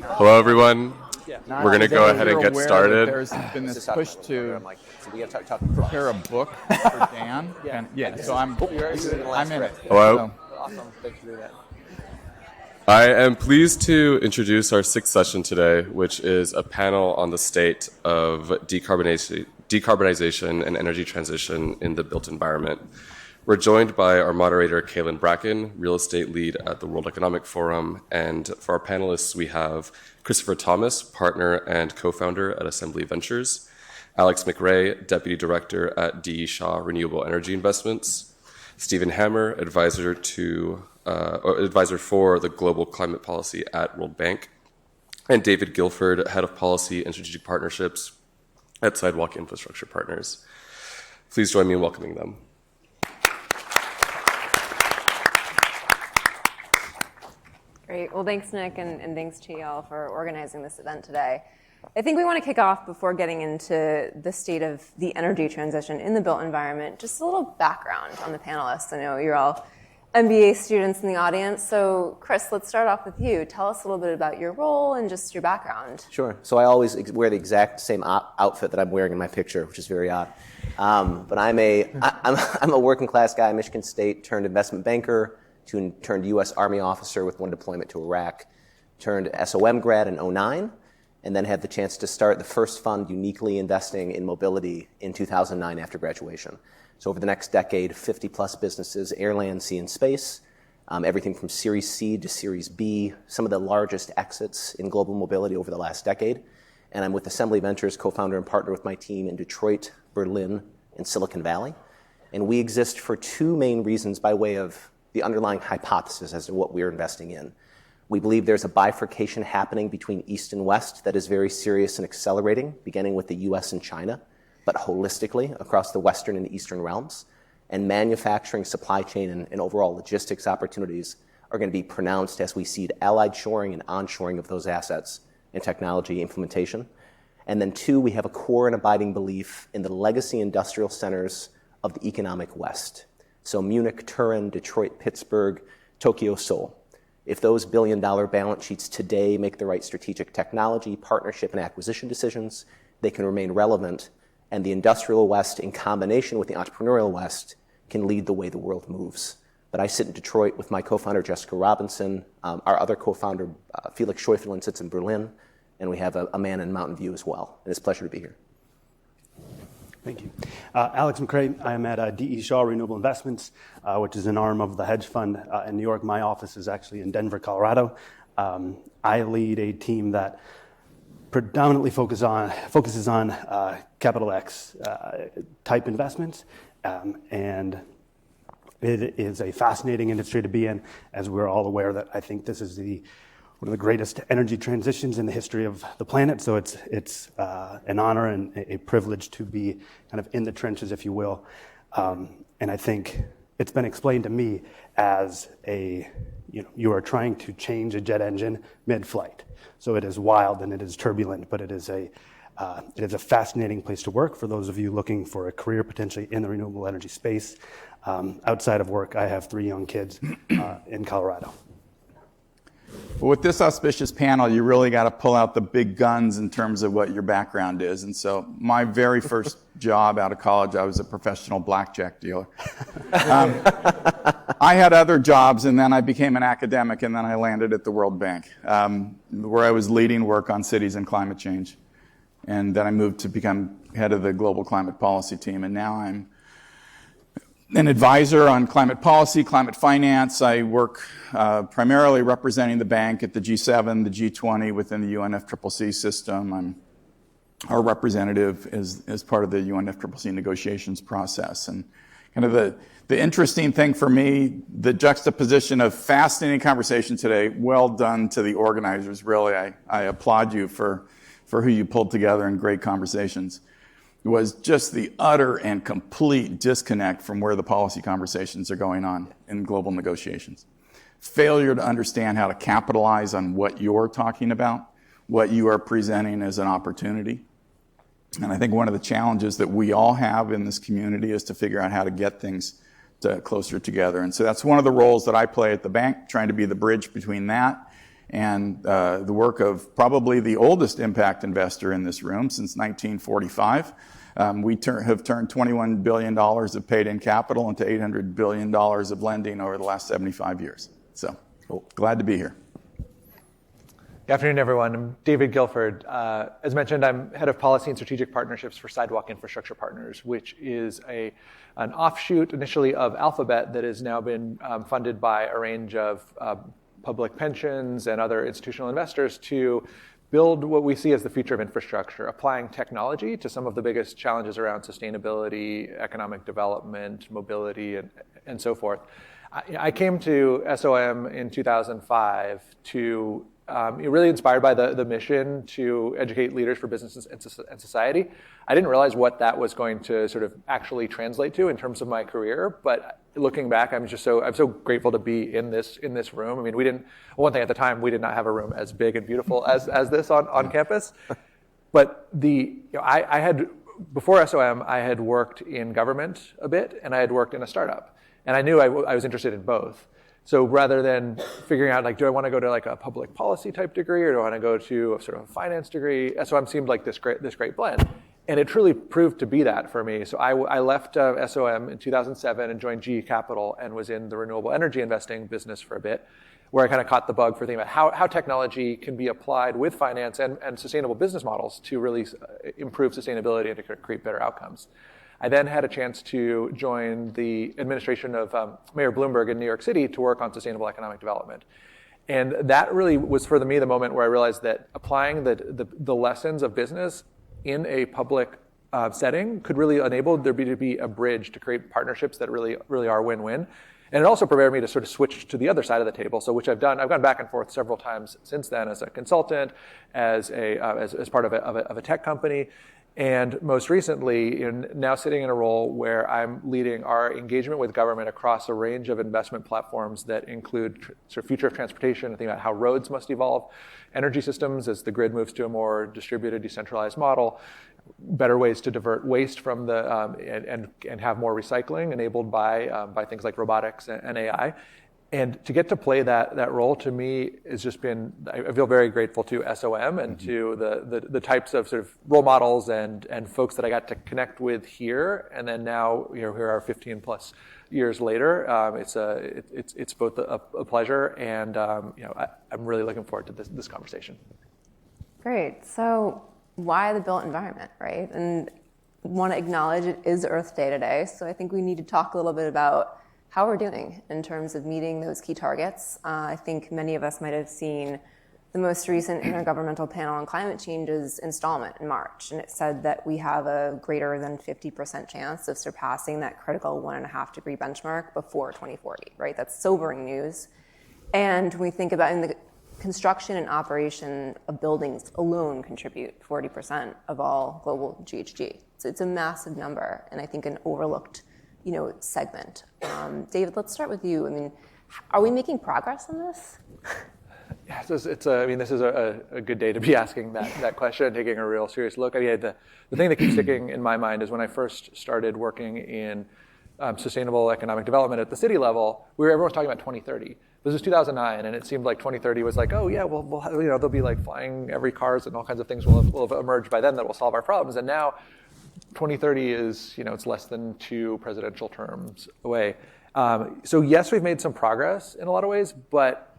Hello, everyone. We're going to go ahead and get started. There's been this push to prepare a book for Dan. So I'm in it. Hello. Awesome. Thanks for doing that. I am pleased to introduce our sixth session today, which is a panel on the state of decarbonization and energy transition in the built environment. We're joined by our moderator, Kalin Bracken, real estate lead at the World Economic Forum. And for our panelists, we have Christopher Thomas, partner and co-founder at Assembly Ventures, Alex McRae, deputy director at D.E. Shaw Renewable Energy Investments, Stephen Hammer, advisor for the global climate policy at World Bank, and David Gilford, head of policy and strategic partnerships at Sidewalk Infrastructure Partners. Please join me in welcoming them. Great. Well, thanks, Nick, and thanks to y'all for organizing this event today. I think we want to kick off before getting into the state of the energy transition in the built environment. Just a little background on the panelists. I know you're all MBA students in the audience. So, Chris, let's start off with you. Tell us a little bit about your role and just your background. Sure. So I always wear the exact same outfit that I'm wearing in my picture, which is very odd. But I'm a working class guy, Michigan State, turned investment banker, turned U.S. Army officer with one deployment to Iraq, turned SOM grad in 2009, and then had the chance to start the first fund uniquely investing in mobility in 2009 after graduation. So over the next decade, 50-plus businesses, air, land, sea, and space, everything from Series C to Series B, some of the largest exits in global mobility over the last decade. And I'm with Assembly Ventures, co-founder and partner with my team in Detroit, Berlin, and Silicon Valley. And we exist for two main reasons by way of the underlying hypothesis as to what we're investing in. We believe there's a bifurcation happening between East and West that is very serious and accelerating, beginning with the US and China, but holistically across the Western and Eastern realms. And manufacturing, supply chain, and overall logistics opportunities are going to be pronounced as we see allied shoring and onshoring of those assets and technology implementation. And then two, we have a core and abiding belief in the legacy industrial centers of the economic West. So Munich, Turin, Detroit, Pittsburgh, Tokyo, Seoul. If those billion-dollar balance sheets today make the right strategic technology, partnership, and acquisition decisions, they can remain relevant, and the industrial West, in combination with the entrepreneurial West, can lead the way the world moves. But I sit in Detroit with my co-founder, Jessica Robinson. Our other co-founder, Felix Schäufelin, sits in Berlin, and we have a man in Mountain View as well. And it's a pleasure to be here. Thank you. Alex McRae. I am at D.E. Shaw Renewable Investments, which is an arm of the hedge fund in New York. My office is actually in Denver, Colorado. I lead a team that predominantly focuses on capital X type investments, and it is a fascinating industry to be in, as we're all aware that I think this is one of the greatest energy transitions in the history of the planet. So it's an honor and a privilege to be kind of in the trenches, if you will. And I think it's been explained to me as you are trying to change a jet engine mid-flight. So it is wild and it is turbulent, but it is a fascinating place to work for those of you looking for a career potentially in the renewable energy space. Outside of work, I have 3 young kids in Colorado. Well, with this auspicious panel, you really got to pull out the big guns in terms of what your background is. And so my very first job out of college, I was a professional blackjack dealer. I had other jobs, and then I became an academic, and then I landed at the World Bank, where I was leading work on cities and climate change. And then I moved to become head of the global climate policy team, and now I'm an advisor on climate policy, climate finance. I work primarily representing the bank at the G7, the G20 within the UNFCCC system. I'm our representative as part of the UNFCCC negotiations process. And kind of the interesting thing for me, the juxtaposition of fascinating conversation today, well done to the organizers, really. I applaud you for who you pulled together in great conversations. Was just the utter and complete disconnect from where the policy conversations are going on in global negotiations. Failure to understand how to capitalize on what you're talking about, what you are presenting as an opportunity. And I think one of the challenges that we all have in this community is to figure out how to get things closer together. And so that's one of the roles that I play at the bank, trying to be the bridge between that and the work of probably the oldest impact investor in this room since 1945. We have turned $21 billion of paid-in capital into $800 billion of lending over the last 75 years. So glad to be here. Good afternoon, everyone. I'm David Gilford. As mentioned, I'm head of policy and strategic partnerships for Sidewalk Infrastructure Partners, which is an offshoot initially of Alphabet that has now been funded by a range of public pensions and other institutional investors to build what we see as the future of infrastructure, applying technology to some of the biggest challenges around sustainability, economic development, mobility, and so forth. I came to SOM in 2005 to really inspired by the mission to educate leaders for businesses and society. I didn't realize what that was going to sort of actually translate to in terms of my career, but looking back, I'm so grateful to be in this room. I mean, one thing at the time, we did not have a room as big and beautiful as this on campus. But I had, before SOM, I had worked in government a bit, and I had worked in a startup. And I knew I was interested in both. So rather than figuring out, like, do I want to go to like a public policy type degree, or do I want to go to a sort of a finance degree? SOM seemed like this great blend. And it truly proved to be that for me. So I left SOM in 2007 and joined GE Capital and was in the renewable energy investing business for a bit, where I kind of caught the bug for thinking about how technology can be applied with finance and sustainable business models to really improve sustainability and to create better outcomes. I then had a chance to join the administration of Mayor Bloomberg in New York City to work on sustainable economic development. And that really was for me the moment where I realized that applying the lessons of business in a public setting could really enable there to be a bridge to create partnerships that really are win-win. And it also prepared me to sort of switch to the other side of the table, so which I've done. I've gone back and forth several times since then as a consultant, as part of a tech company. And most recently, now sitting in a role where I'm leading our engagement with government across a range of investment platforms that include sort of future of transportation, and think about how roads must evolve, energy systems as the grid moves to a more distributed, decentralized model, better ways to divert waste from and have more recycling enabled by things like robotics and AI. And to get to play that role, to me, has just been, I feel very grateful to SOM and to the types of sort of role models and folks that I got to connect with here. And then now, here are 15 plus years later. It's both a pleasure and I'm really looking forward to this conversation. Great. So why the built environment, right? And want to acknowledge it is Earth Day today. So I think we need to talk a little bit about how we're doing in terms of meeting those key targets. I think many of us might have seen the most recent Intergovernmental Panel on Climate Change's installment in March, and it said that we have a greater than 50% chance of surpassing that critical 1.5 degree benchmark before 2040, right? That's sobering news. And when we think about in the construction and operation of buildings alone contribute 40% of all global GHG. So it's a massive number, and I think an overlooked segment. David, let's start with you. I mean, are we making progress on this? Yeah, this is a good day to be asking that question and taking a real serious look. I mean, the thing that keeps sticking in my mind is when I first started working in sustainable economic development at the city level, everyone was talking about 2030. This was 2009, and it seemed like 2030 was like, oh yeah, well, there'll be like flying every cars and all kinds of things will have emerged by then that will solve our problems. And now 2030 is, it's less than 2 presidential terms away. So yes, we've made some progress in a lot of ways, but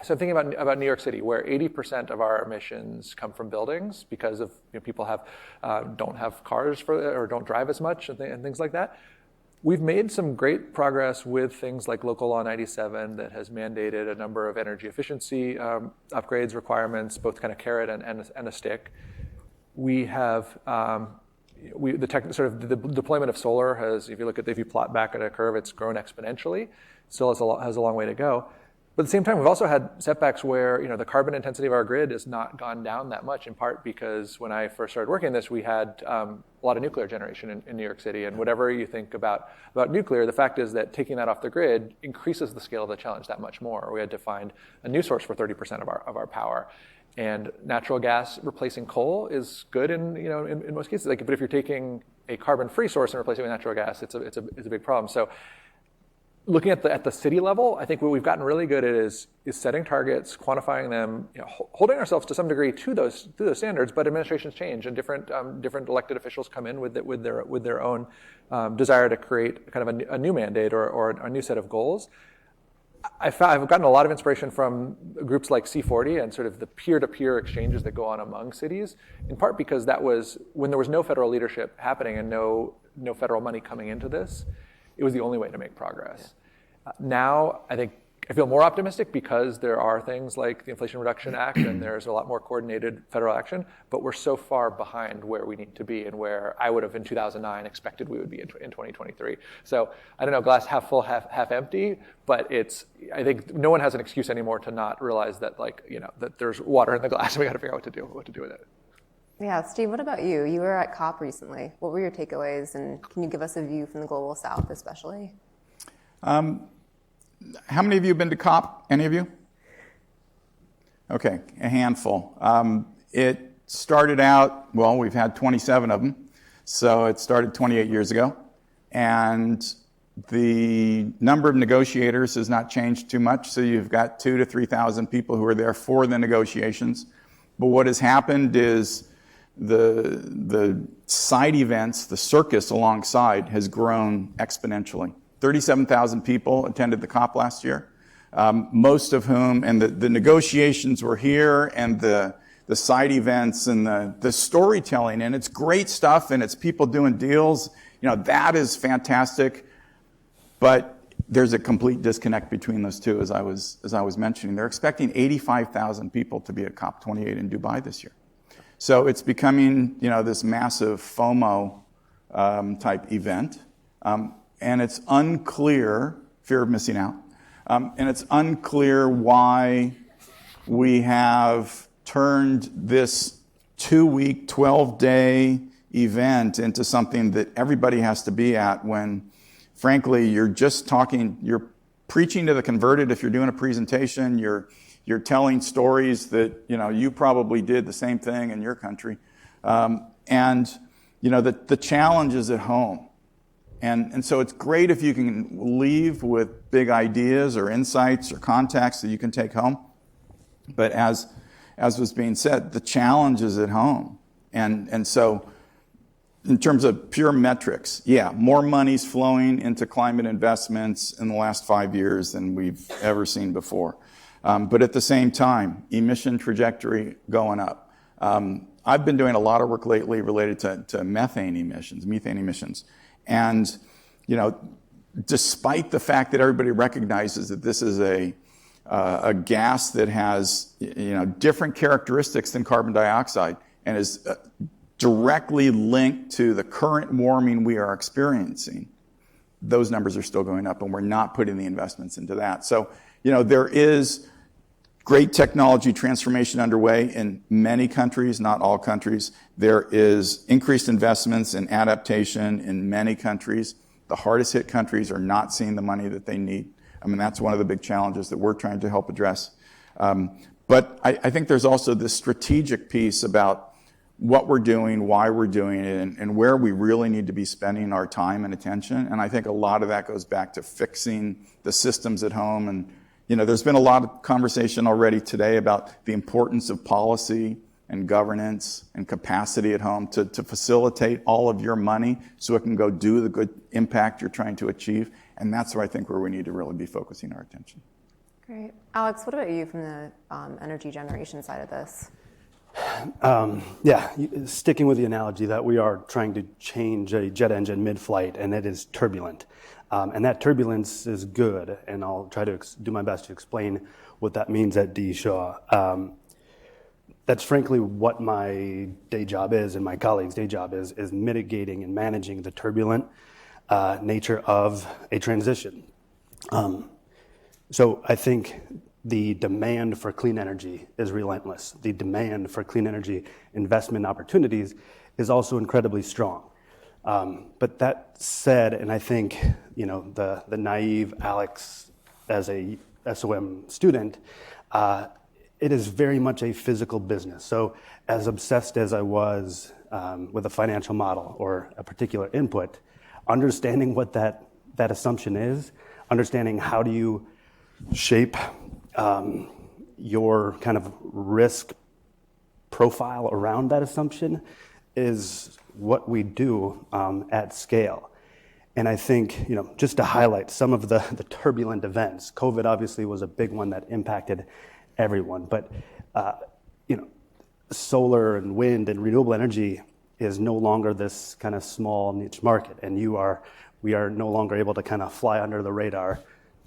so I'm thinking about New York City, where 80% of our emissions come from buildings because of people don't have cars or don't drive as much and things like that. We've made some great progress with things like Local Law 97 that has mandated a number of energy efficiency upgrades requirements, both kind of carrot and a stick. We have the deployment of solar has, if you plot back at a curve, it's grown exponentially. Still has a long way to go. But at the same time, we've also had setbacks where the carbon intensity of our grid has not gone down that much, in part because when I first started working on this, we had a lot of nuclear generation in New York City. And whatever you think about nuclear, the fact is that taking that off the grid increases the scale of the challenge that much more. We had to find a new source for 30% of our power. And natural gas replacing coal is good in most cases. But if you're taking a carbon-free source and replacing it with natural gas, it's a big problem. So looking at the city level, I think what we've gotten really good at is setting targets, quantifying them, holding ourselves to some degree to those standards. But administrations change, and different elected officials come in with their own desire to create kind of a new mandate or a new set of goals. I've gotten a lot of inspiration from groups like C40 and sort of the peer-to-peer exchanges that go on among cities, in part because that was when there was no federal leadership happening and no federal money coming into this. It was the only way to make progress. Now, I think I feel more optimistic because there are things like the Inflation Reduction Act and there's a lot more coordinated federal action, but we're so far behind where we need to be and where I would have in 2009 expected we would be in 2023. So I don't know, glass half full, half empty, but I think no one has an excuse anymore to not realize that that there's water in the glass and we got to figure out what to do with it. Yeah, Steve, what about you? You were at COP recently. What were your takeaways, and can you give us a view from the Global South especially? How many of you have been to COP? Any of you? Okay, a handful. It started out, well, we've had 27 of them, so it started 28 years ago, and the number of negotiators has not changed too much, so you've got 2,000 to 3,000 people who are there for the negotiations. But what has happened is the side events, the circus alongside, has grown exponentially. 37,000 people attended the COP last year, most of whom, and the negotiations were here, and the side events and the storytelling, and it's great stuff, and it's people doing deals. That is fantastic, but there's a complete disconnect between those two, as I was mentioning. They're expecting 85,000 people to be at COP28 in Dubai this year. So it's becoming, this massive FOMO type event. And it's unclear, fear of missing out, and it's unclear why we have turned this 2-week, 12-day event into something that everybody has to be at when, frankly, you're you're preaching to the converted if you're doing a presentation, you're telling stories that, you probably did the same thing in your country. And the challenge is at home. And so it's great if you can leave with big ideas or insights or contacts that you can take home. But as was being said, the challenge is at home. And so in terms of pure metrics, more money's flowing into climate investments in the last 5 years than we've ever seen before. But at the same time, emission trajectory going up. I've been doing a lot of work lately related to methane emissions. And, despite the fact that everybody recognizes that this is a gas that has, different characteristics than carbon dioxide and is directly linked to the current warming we are experiencing, those numbers are still going up, and we're not putting the investments into that. So, there is great technology transformation underway in many countries, not all countries. There is increased investments in adaptation in many countries. The hardest hit countries are not seeing the money that they need. That's one of the big challenges that we're trying to help address. But I think there's also this strategic piece about what we're doing, why we're doing it, and where we really need to be spending our time and attention. And I think a lot of that goes back to fixing the systems at home. And there's been a lot of conversation already today about the importance of policy and governance and capacity at home to facilitate all of your money so it can go do the good impact you're trying to achieve. And that's where I think where we need to really be focusing our attention. Great. Alex, what about you from the energy generation side of this? Sticking with the analogy that we are trying to change a jet engine mid-flight, and it is turbulent. And that turbulence is good, and I'll try to do my best to explain what that means at D. Shaw. That's frankly what my day job is, and my colleagues' day job is mitigating and managing the turbulent nature of a transition. So I think the demand for clean energy is relentless. The demand for clean energy investment opportunities is also incredibly strong. But that said, and I think, the naive Alex as a SOM student, it is very much a physical business. So as obsessed as I was with a financial model or a particular input, understanding what that assumption is, understanding how do you shape your kind of risk profile around that assumption is what we do at scale. And I think, just to highlight some of the turbulent events, COVID obviously was a big one that impacted everyone, but solar and wind and renewable energy is no longer this kind of small niche market, and we are no longer able to kind of fly under the radar,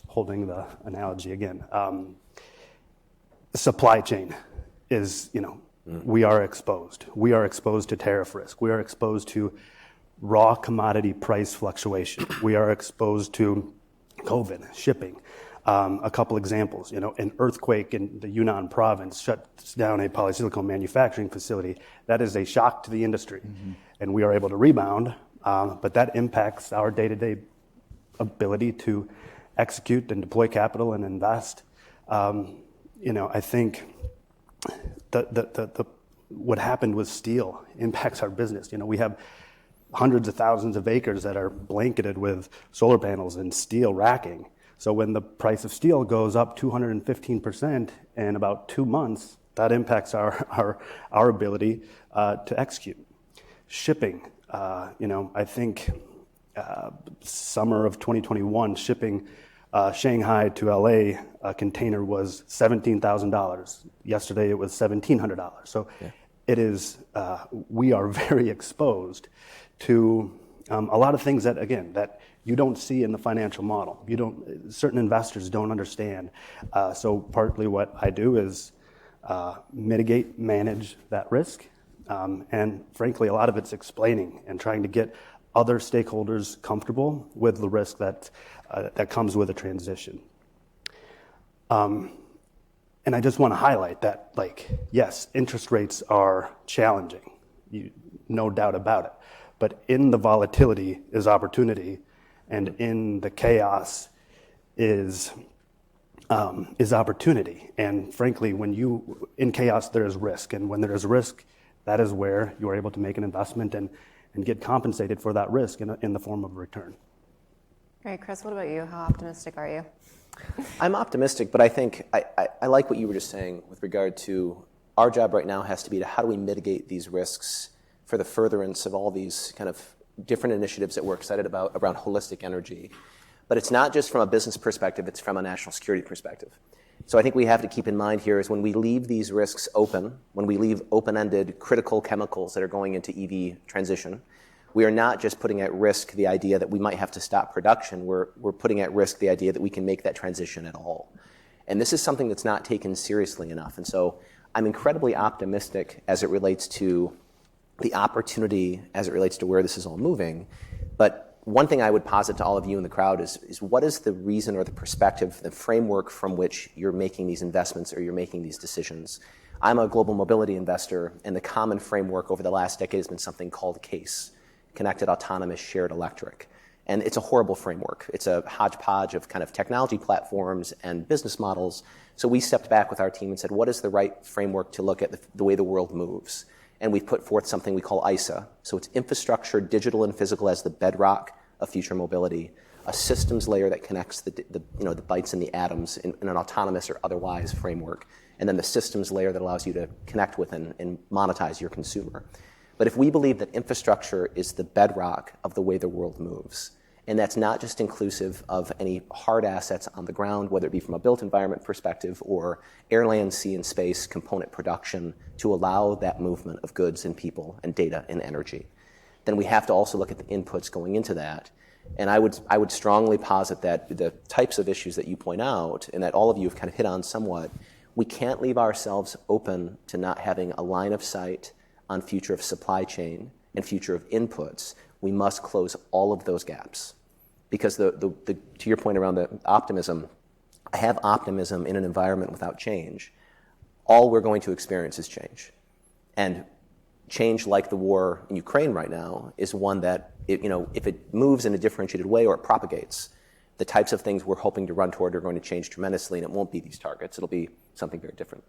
holding the analogy again. Supply chain is, we are exposed. We are exposed to tariff risk. We are exposed to raw commodity price fluctuation. We are exposed to COVID, shipping. A couple examples, an earthquake in the Yunnan province shuts down a polysilicon manufacturing facility. That is a shock to the industry. And we are able to rebound, but that impacts our day-to-day ability to execute and deploy capital and invest. I think what happened with steel impacts our business. We have hundreds of thousands of acres that are blanketed with solar panels and steel racking. So when the price of steel goes up 215% in about 2 months, that impacts our ability to execute. Shipping, I think summer of 2021, shipping Shanghai to LA, a container was $17,000. Yesterday it was $1,700. So it is, we are very exposed to a lot of things that you don't see in the financial model. Certain investors don't understand. So partly what I do is mitigate, manage that risk. And frankly, a lot of it's explaining and trying to get other stakeholders comfortable with the risk that comes with a transition. And I just want to highlight that, yes, interest rates are challenging, no doubt about it. But in the volatility is opportunity, and in the chaos is opportunity. And frankly, in chaos there is risk, and when there is risk, that is where you are able to make an investment and get compensated for that risk in the form of return. Great, Chris. What about you? How optimistic are you? I'm optimistic, but I think I like what you were just saying with regard to our job right now has to be to how do we mitigate these risks for the furtherance of all these kind of different initiatives that we're excited about around holistic energy. But it's not just from a business perspective, it's from a national security perspective. So I think we have to keep in mind here is when we leave these risks open, when we leave open-ended critical chemicals that are going into EV transition, we are not just putting at risk the idea that we might have to stop production, we're putting at risk the idea that we can make that transition at all. And this is something that's not taken seriously enough. And so I'm incredibly optimistic as it relates to the opportunity, as it relates to where this is all moving. But one thing I would posit to all of you in the crowd is what is the reason or the perspective, the framework from which you're making these investments or you're making these decisions? I'm a global mobility investor, and the common framework over the last decade has been something called CASE, Connected, Autonomous, Shared Electric. And it's a horrible framework. It's a hodgepodge of kind of technology platforms and business models. So we stepped back with our team and said, what is the right framework to look at the way the world moves? And we've put forth something we call ISA. So it's infrastructure, digital and physical, as the bedrock of future mobility, a systems layer that connects the bytes and the atoms in an autonomous or otherwise framework, and then the systems layer that allows you to connect with and monetize your consumer. But if we believe that infrastructure is the bedrock of the way the world moves, and that's not just inclusive of any hard assets on the ground, whether it be from a built environment perspective or air, land, sea, and space component production to allow that movement of goods and people and data and energy, then we have to also look at the inputs going into that. And I would strongly posit that the types of issues that you point out and that all of you have kind of hit on somewhat, we can't leave ourselves open to not having a line of sight on future of supply chain and future of inputs. We must close all of those gaps. Because to your point around the optimism, I have optimism in an environment without change. All we're going to experience is change. And change like the war in Ukraine right now is one that, if it moves in a differentiated way or it propagates, the types of things we're hoping to run toward are going to change tremendously, and it won't be these targets. It'll be something very different.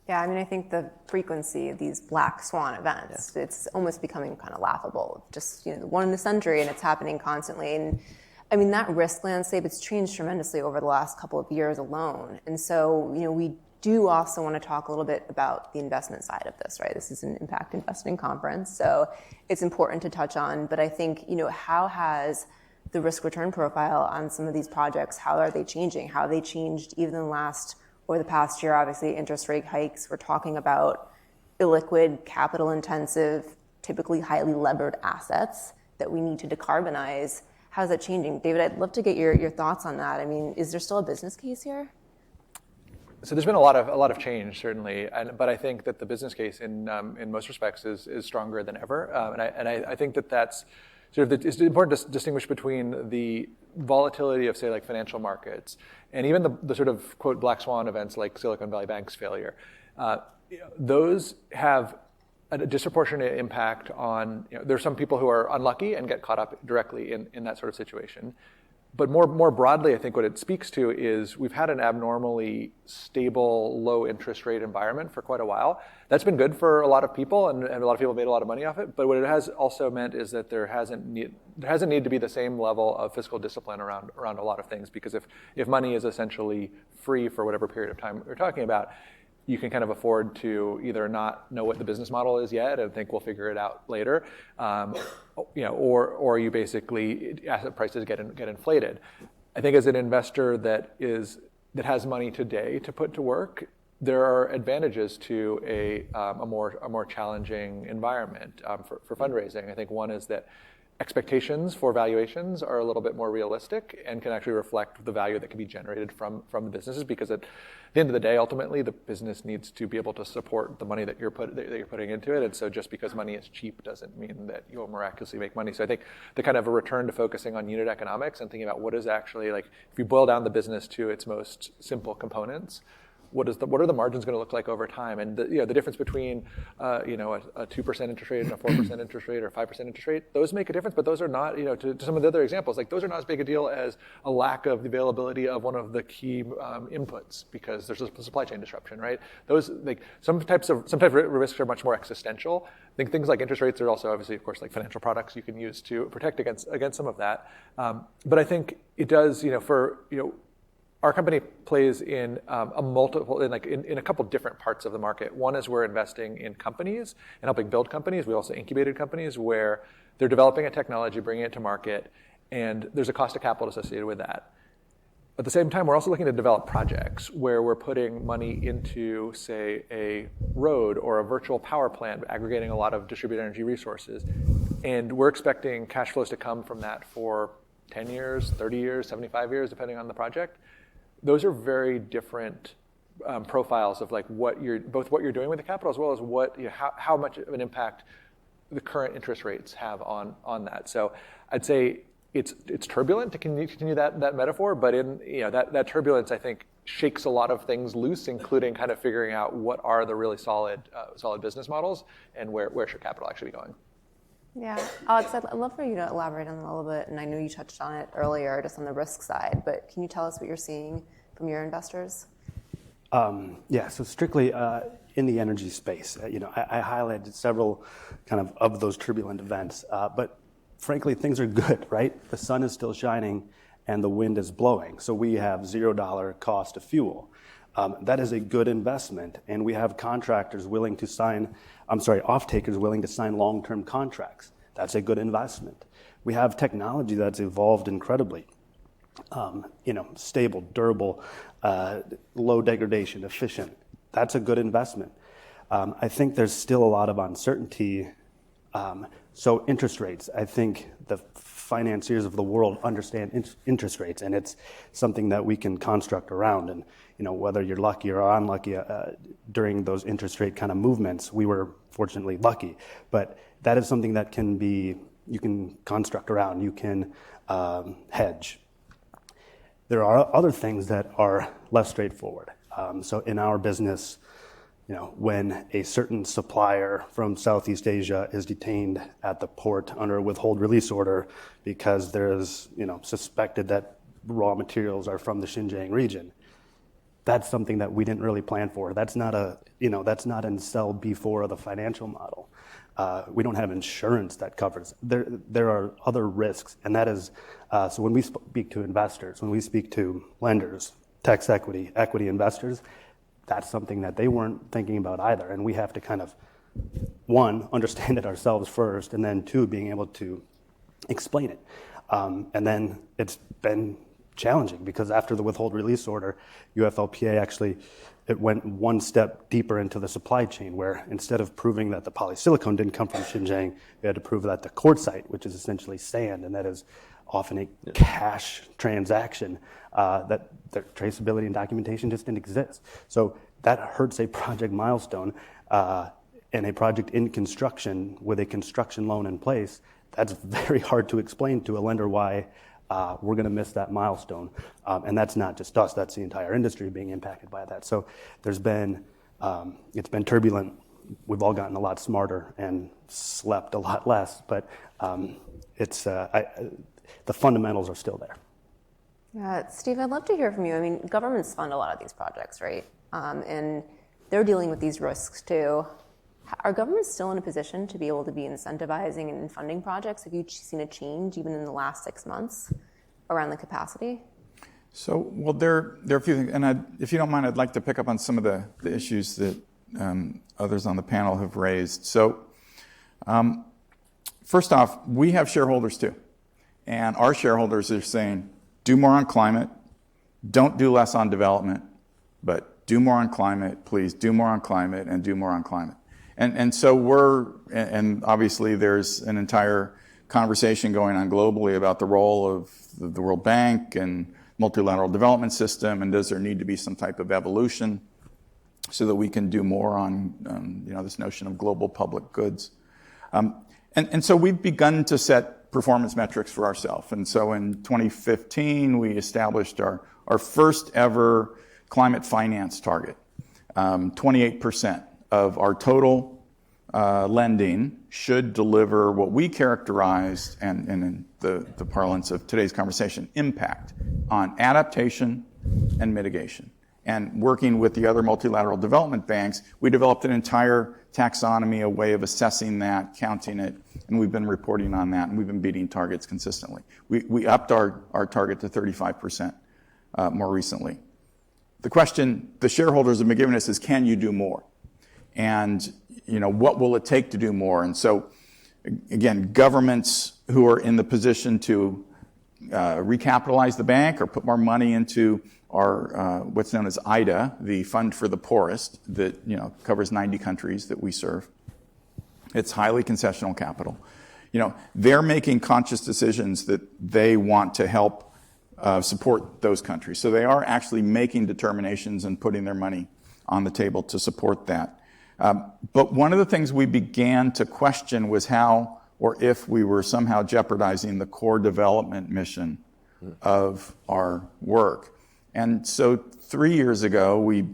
Yeah, I think the frequency of these black swan events, it's almost becoming kind of laughable. Just, one in a century, and it's happening constantly. And I mean, that risk landscape, it's changed tremendously over the last couple of years alone. And so, we do also want to talk a little bit about the investment side of this, right? This is an impact investing conference, so it's important to touch on. But I think, how has the risk return profile on some of these projects, how are they changing? How have they changed even in the past year? Obviously, interest rate hikes. We're talking about illiquid, capital intensive, typically highly levered assets that we need to decarbonize. How's that changing? David, I'd love to get your thoughts on that. I mean, is there still a business case here? So there's been a lot of change, certainly, but I think that the business case in most respects is stronger than ever, and I think that's sort of it's important to distinguish between the volatility of, say, like financial markets, and even the sort of quote black swan events like Silicon Valley Bank's failure. Those have a disproportionate impact on. There's some people who are unlucky and get caught up directly in that sort of situation. But more broadly, I think what it speaks to is we've had an abnormally stable, low interest rate environment for quite a while. That's been good for a lot of people, and a lot of people made a lot of money off it. But what it has also meant is that there hasn't needed to be the same level of fiscal discipline around a lot of things, because if money is essentially free for whatever period of time we're talking about, you can kind of afford to either not know what the business model is yet and think we'll figure it out later, or you basically asset prices get inflated. I think as an investor that has money today to put to work, there are advantages to a more challenging environment for fundraising. I think one is that expectations for valuations are a little bit more realistic and can actually reflect the value that can be generated from the businesses, because at the end of the day, ultimately, the business needs to be able to support the money that you're putting into it. And so just because money is cheap doesn't mean that you'll miraculously make money. So I think the kind of a return to focusing on unit economics and thinking about what is actually, like, if you boil down the business to its most simple components, what are the margins going to look like over time? And the difference between a 2% interest rate and a 4% interest rate or 5% interest rate, those make a difference, but those are not, to some of the other examples, like those are not as big a deal as a lack of the availability of one of the key inputs, because there's a supply chain disruption, right? Those, like some types of risks are much more existential. I think things like interest rates are also obviously, of course, like financial products you can use to protect against some of that. But I think it does, our company plays in in a couple different parts of the market. One is we're investing in companies and helping build companies. We also incubated companies where they're developing a technology, bringing it to market, and there's a cost of capital associated with that. At the same time, we're also looking to develop projects where we're putting money into, say, a road or a virtual power plant, aggregating a lot of distributed energy resources. And we're expecting cash flows to come from that for 10 years, 30 years, 75 years, depending on the project. Those are very different profiles of like what you're doing with the capital, as well as how much of an impact the current interest rates have on that. So I'd say it's turbulent, to continue that metaphor, but in that turbulence, I think, shakes a lot of things loose, including kind of figuring out what are the really solid business models and where should capital actually be going. Yeah, Alex, I'd love for you to elaborate on that a little bit, and I know you touched on it earlier, just on the risk side, but can you tell us what you're seeing from your investors? So strictly in the energy space, I highlighted several kind of those turbulent events, but frankly, things are good, right? The sun is still shining and the wind is blowing, so we have $0 cost of fuel. That is a good investment, and we have off-takers willing to sign long-term contracts. That's a good investment. We have technology that's evolved incredibly. Stable, durable, low degradation, efficient. That's a good investment. I think there's still a lot of uncertainty. So interest rates, I think the financiers of the world understand interest rates, and it's something that we can construct around. And whether you're lucky or unlucky during those interest rate kind of movements, we were fortunately lucky. But that is something that you can construct around. You can hedge. There are other things that are less straightforward. So in our business, when a certain supplier from Southeast Asia is detained at the port under a withhold release order because there is, suspected that raw materials are from the Xinjiang region, that's something that we didn't really plan for. That's not in cell B4 of the financial model. we don't have insurance that covers. There are other risks, and that is, so when we speak to investors, when we speak to lenders, tax equity investors, that's something that they weren't thinking about either. And we have to kind of, one, understand it ourselves first, and then two, being able to explain it. And then it's been challenging because after the withhold release order, UFLPA actually, it went one step deeper into the supply chain where instead of proving that the polysilicon didn't come from Xinjiang, we had to prove that the quartzite, which is essentially sand, and that is often a cash transaction, that the traceability and documentation just didn't exist. So that hurts a project milestone and a project in construction with a construction loan in place. That's very hard to explain to a lender why we're going to miss that milestone. And that's not just us, that's the entire industry being impacted by that. So there's been, it's been turbulent. We've all gotten a lot smarter and slept a lot less, but the fundamentals are still there. Yeah, Steve, I'd love to hear from you. I mean, governments fund a lot of these projects, right? And they're dealing with these risks too. Are governments still in a position to be able to be incentivizing and funding projects? Have you seen a change even in the last 6 months around the capacity? So, well, there are a few things, and if you don't mind, I'd like to pick up on some of the issues that others on the panel have raised. So, first off, we have shareholders too, and our shareholders are saying, do more on climate, don't do less on development, but do more on climate, please, do more on climate, and do more on climate. And so and obviously there's an entire conversation going on globally about the role of the World Bank and multilateral development system, and does there need to be some type of evolution so that we can do more on this notion of global public goods. And so we've begun to set performance metrics for ourselves. And so in 2015, we established our first ever climate finance target. 28% of our total lending should deliver what we characterized, and in the parlance of today's conversation, impact on adaptation and mitigation. And working with the other multilateral development banks, we developed an entire taxonomy, a way of assessing that, counting it, and we've been reporting on that, and we've been beating targets consistently. We upped our target to 35% more recently. The question the shareholders have been giving us is, can you do more? And what will it take to do more? And so, again, governments who are in the position to recapitalize the bank or put more money into our what's known as IDA, the Fund for the Poorest, that covers 90 countries that we serve. It's highly concessional capital. They're making conscious decisions that they want to help support those countries. So they are actually making determinations and putting their money on the table to support that. But one of the things we began to question was how or if we were somehow jeopardizing the core development mission of our work. And so 3 years ago, we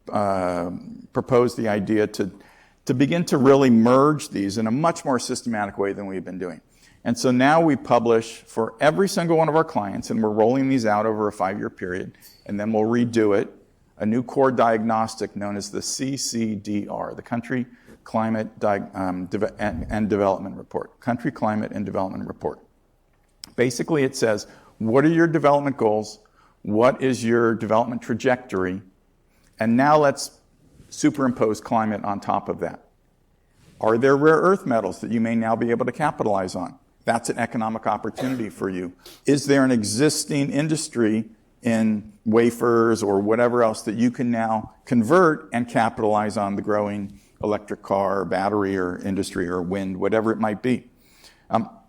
proposed the idea to begin to really merge these in a much more systematic way than we've been doing. And so now we publish for every single one of our clients, and we're rolling these out over a 5-year period, and then we'll redo it, a new core diagnostic known as the CCDR, the Country Climate and Development Report. Country Climate and Development Report. Basically, it says, what are your development goals? What is your development trajectory? And now let's superimpose climate on top of that. Are there rare earth metals that you may now be able to capitalize on? That's an economic opportunity for you. Is there an existing industry in wafers or whatever else that you can now convert and capitalize on the growing electric car or battery or industry or wind, whatever it might be?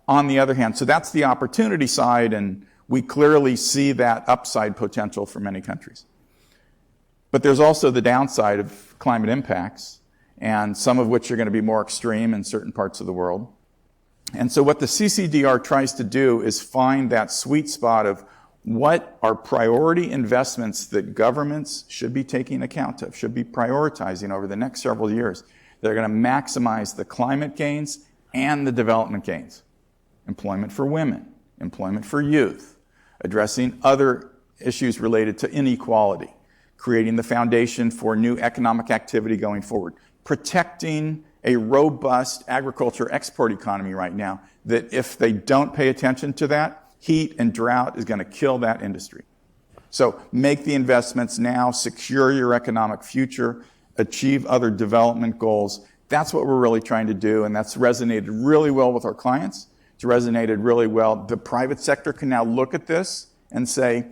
On the other hand, so that's the opportunity side, and we clearly see that upside potential for many countries. But there's also the downside of climate impacts, and some of which are going to be more extreme in certain parts of the world. And so what the CCDR tries to do is find that sweet spot of what are priority investments that governments should be taking account of, should be prioritizing over the next several years. They're going to maximize the climate gains and the development gains. Employment for women, employment for youth, addressing other issues related to inequality, creating the foundation for new economic activity going forward, protecting a robust agriculture export economy right now that if they don't pay attention to that, heat and drought is going to kill that industry. So make the investments now, secure your economic future, achieve other development goals. That's what we're really trying to do, and that's resonated really well with our clients. It's resonated really well. The private sector can now look at this and say,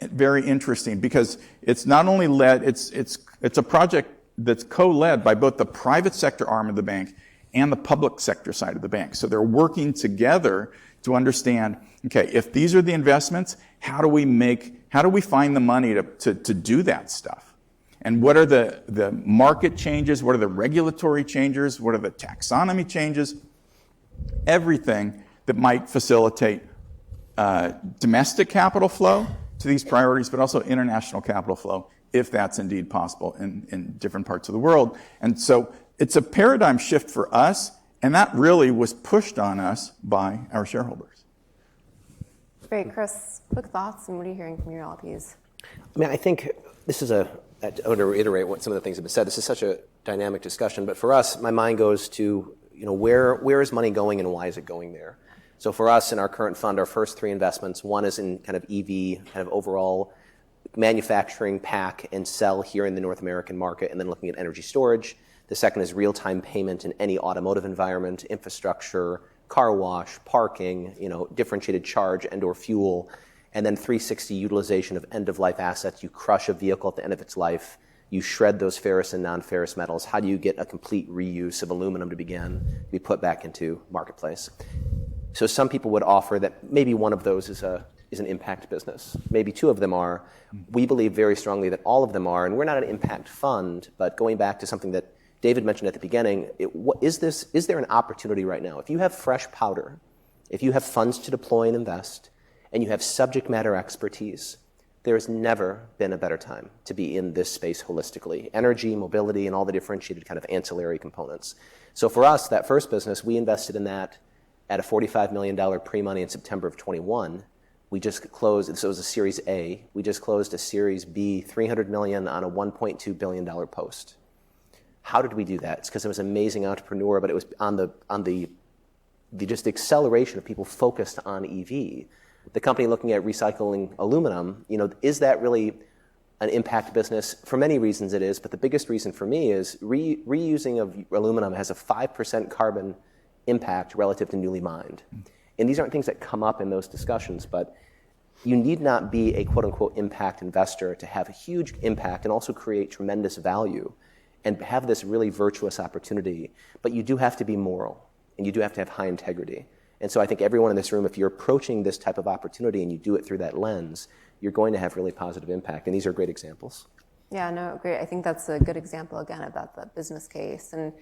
very interesting, because it's not only led, it's a project that's co-led by both the private sector arm of the bank and the public sector side of the bank. So they're working together to understand, okay, if these are the investments, how do we find the money to do that stuff? And what are the market changes? What are the regulatory changes? What are the taxonomy changes? Everything that might facilitate domestic capital flow to these priorities, but also international capital flow, if that's indeed possible in different parts of the world. And so it's a paradigm shift for us, and that really was pushed on us by our shareholders. Great, Chris, quick thoughts, and what are you hearing from your LPs? I mean, I think this is I want to reiterate what some of the things have been said. This is such a dynamic discussion, but for us, my mind goes to, where is money going and why is it going there? So for us in our current fund, our first 3 investments, one is in kind of EV, kind of overall manufacturing, pack, and sell here in the North American market, and then looking at energy storage. The second is real-time payment in any automotive environment, infrastructure, car wash, parking, differentiated charge and or fuel. And then 360 utilization of end-of-life assets. You crush a vehicle at the end of its life. You shred those ferrous and non-ferrous metals. How do you get a complete reuse of aluminum to be put back into marketplace? So some people would offer that maybe one of those is an impact business. Maybe 2 of them are. We believe very strongly that all of them are, and we're not an impact fund, but going back to something that David mentioned at the beginning, is there an opportunity right now? If you have fresh powder, if you have funds to deploy and invest, and you have subject matter expertise, there has never been a better time to be in this space holistically. Energy, mobility, and all the differentiated kind of ancillary components. So for us, that first business, we invested in that at a $45 million pre-money in September of 21. We just closed, so it was a Series A. We just closed a Series B, $300 million on a $1.2 billion post. How did we do that? It's because it was an amazing entrepreneur, but it was on the just acceleration of people focused on EV. The company looking at recycling aluminum, is that really an impact business? For many reasons it is, but the biggest reason for me is reusing of aluminum has a 5% carbon impact relative to newly mined. And these aren't things that come up in those discussions, but you need not be a quote-unquote impact investor to have a huge impact and also create tremendous value and have this really virtuous opportunity. But you do have to be moral, and you do have to have high integrity. And so I think everyone in this room, if you're approaching this type of opportunity and you do it through that lens, you're going to have really positive impact. And these are great examples. Yeah, no, great. I think that's a good example, again, about the business case. And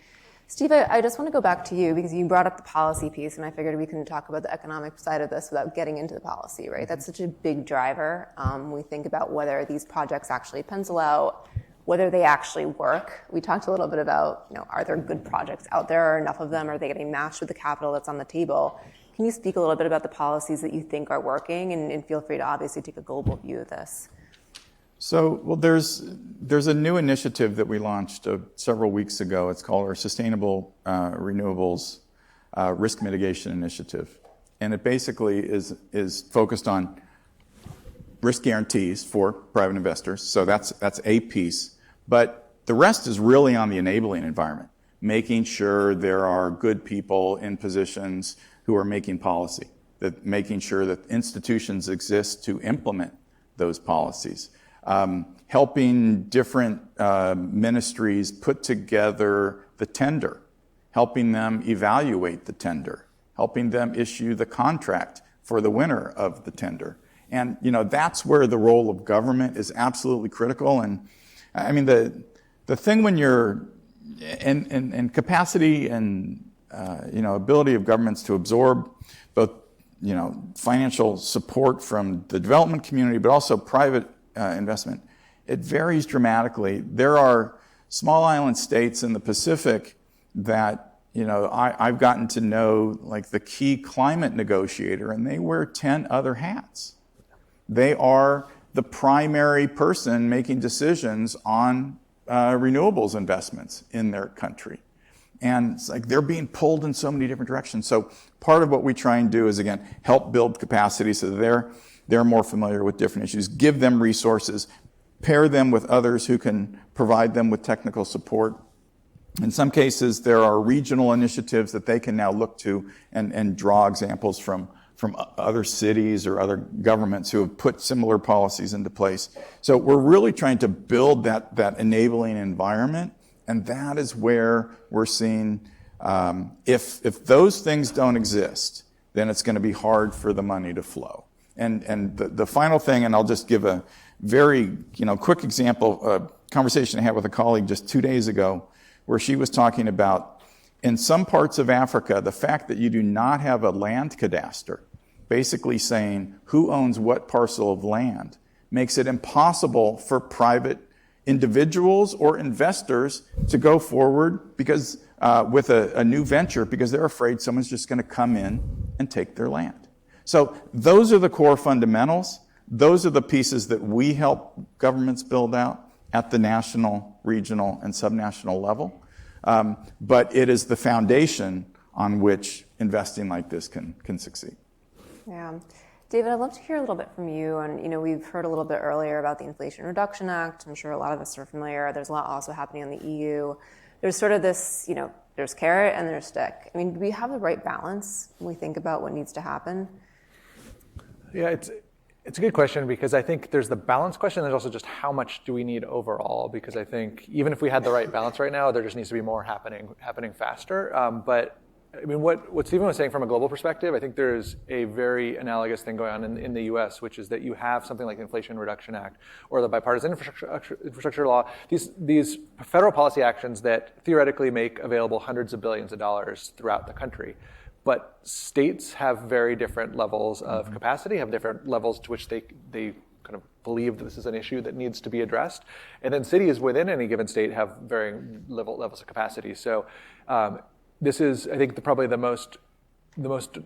Steve, I just want to go back to you because you brought up the policy piece, and I figured we can talk about the economic side of this without getting into the policy, right? That's such a big driver. We think about whether these projects actually pencil out, whether they actually work. We talked a little bit about, are there good projects out there? Are enough of them? Are they getting matched with the capital that's on the table? Can you speak a little bit about the policies that you think are working? And feel free to obviously take a global view of this. So, well, there's a new initiative that we launched several weeks ago. It's called our Sustainable Renewables Risk Mitigation Initiative. And it basically is focused on risk guarantees for private investors. So that's a piece. But the rest is really on the enabling environment, making sure there are good people in positions who are making policy, that making sure that institutions exist to implement those policies. Helping different ministries put together the tender, helping them evaluate the tender, helping them issue the contract for the winner of the tender. And, that's where the role of government is absolutely critical. And I mean, the thing when you're in capacity and, ability of governments to absorb both, financial support from the development community, but also private investment, it varies dramatically. There are small island states in the Pacific that, I've gotten to know, like the key climate negotiator, and they wear 10 other hats. They are the primary person making decisions on renewables investments in their country. And it's like they're being pulled in so many different directions. So part of what we try and do is, again, help build capacity so that they're more familiar with different issues, give them resources, pair them with others who can provide them with technical support. In some cases, there are regional initiatives that they can now look to and draw examples from other cities or other governments who have put similar policies into place. So we're really trying to build that enabling environment, and that is where we're seeing if those things don't exist, then it's going to be hard for the money to flow. And the final thing, and I'll just give a very quick example, a conversation I had with a colleague just 2 days ago, where she was talking about, in some parts of Africa, the fact that you do not have a land cadastre, basically saying who owns what parcel of land, makes it impossible for private individuals or investors to go forward because with a new venture, because they're afraid someone's just going to come in and take their land. So those are the core fundamentals. Those are the pieces that we help governments build out at the national, regional, and subnational level. But it is the foundation on which investing like this can succeed. Yeah. David, I'd love to hear a little bit from you. And, we've heard a little bit earlier about the Inflation Reduction Act. I'm sure a lot of us are familiar. There's a lot also happening in the EU. There's sort of this, there's carrot and there's stick. I mean, do we have the right balance when we think about what needs to happen? Yeah, it's a good question, because I think there's the balance question. There's also just how much do we need overall, because I think even if we had the right balance right now, there just needs to be more happening faster. But I mean, what Stephen was saying from a global perspective, I think there's a very analogous thing going on in the US, which is that you have something like the Inflation Reduction Act or the Bipartisan Infrastructure Law, these federal policy actions that theoretically make available hundreds of billions of dollars throughout the country. But states have very different levels of capacity, have different levels to which they kind of believe that this is an issue that needs to be addressed. And then cities within any given state have varying levels of capacity. So this is, I think, probably the most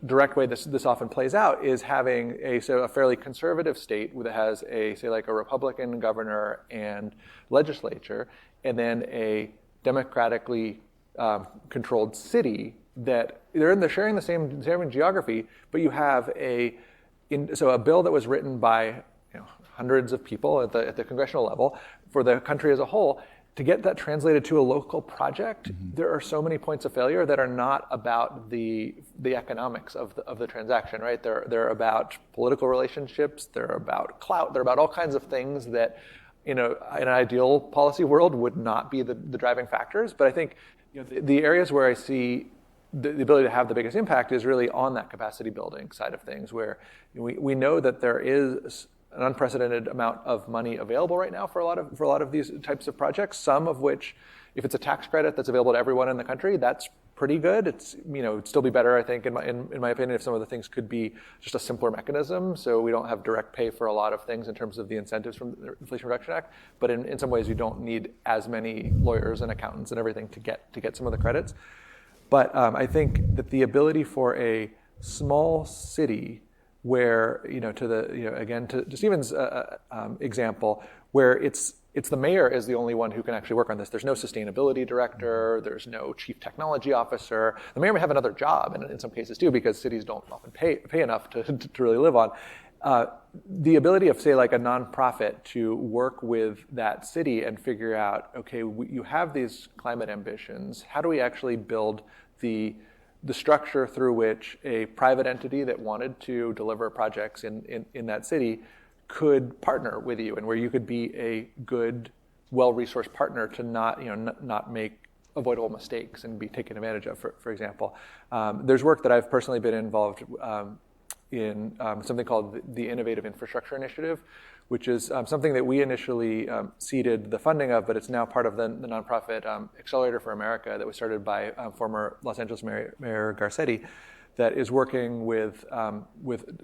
direct way this often plays out is having a fairly conservative state that has like a Republican governor and legislature, and then a democratically controlled city that they're sharing the same geography, but you have a bill that was written by hundreds of people at the congressional level for the country as a whole. To get that translated to a local project, there are so many points of failure that are not about the economics of the transaction, right? They're about political relationships, they're about clout, they're about all kinds of things that in an ideal policy world would not be the driving factors. But I think the areas where I see the ability to have the biggest impact is really on that capacity building side of things, where we know that there is an unprecedented amount of money available right now for a lot of these types of projects. Some of which, if it's a tax credit that's available to everyone in the country, that's pretty good. It's it'd still be better, I think, in my opinion, if some of the things could be just a simpler mechanism, so we don't have direct pay for a lot of things in terms of the incentives from the Inflation Reduction Act. But in some ways, you don't need as many lawyers and accountants and everything to get some of the credits. But I think that the ability for a small city where, to Stephen's example, where it's the mayor is the only one who can actually work on this. There's no sustainability director, there's no chief technology officer. The mayor may have another job, and in some cases too, because cities don't often pay enough to really live on. The ability of, say, like a nonprofit to work with that city and figure out, okay, you have these climate ambitions. How do we actually build the structure through which a private entity that wanted to deliver projects in that city could partner with you, and where you could be a good, well-resourced partner to not make avoidable mistakes and be taken advantage of, for example. There's work that I've personally been involved in something called the Innovative Infrastructure Initiative, which is something that we initially seeded the funding of, but it's now part of the nonprofit Accelerator for America that was started by former Los Angeles Mayor Garcetti, that is working with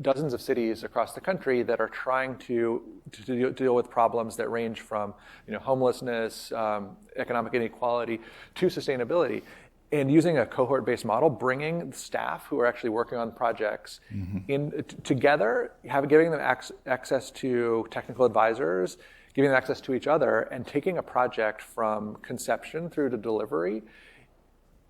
dozens of cities across the country that are trying to deal with problems that range from homelessness, economic inequality, to sustainability. And using a cohort-based model, bringing staff who are actually working on projects together, giving them access to technical advisors, giving them access to each other, and taking a project from conception through to delivery